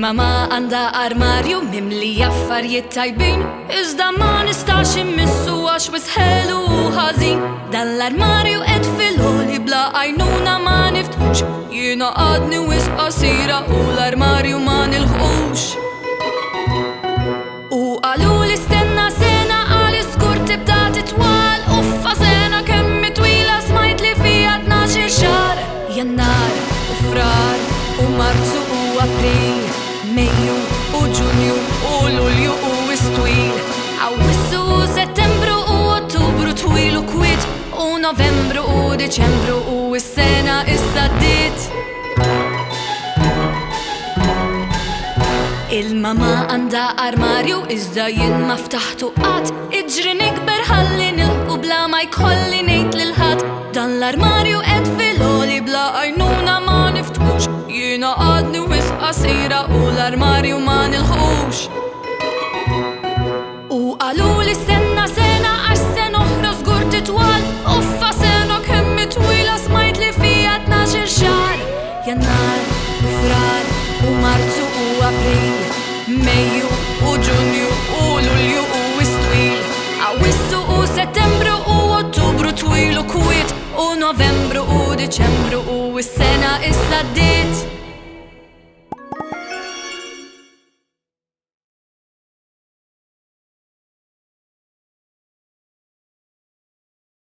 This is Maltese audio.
Il-mama għanda armarju mimli affarijiet tajbin, iżda ma nistax immissu għax wisħelu ħażin. Dan l-armarju qed fil-ħoli bla għajnuna ma niftħux, jiena għadni wisq qasira u l-armarju ma nilħqux. U għaluli stenna sena għali skur tibda titwal, uffa sena kemm twila smajt li fija 12 xahar. Jannar u frar u Marzu u April, Mejju u Ġunju u Lulju u Wistwil, Awwissu u Settembru u Ottubru twil u kwit, u Novembru u Deċembru u s-sena issa ddiet. Il-mama għanda armarju iżda jien ma ftaħtu qatt, iġri nikber ħalli nilħu bla ma jkolli ngħid lil ħadd. Dan l-armarju qed fil-ħoli bla għajnuna ma niftħux, jiena għadni wisq qasira u l-armarju ma nilħqux. U għaluli stenna sena għax sen oħra żgur titwal, uffa sena kemm twila smajt li fija 12 xahar. Jannar u frar u Marzu u April, Mejju u Ġunju u Lulju u Wistwil, Awwissu u Settembru u Ottubru twil u kwit, u Novembru u Deċembru u s-sena issa ddiet.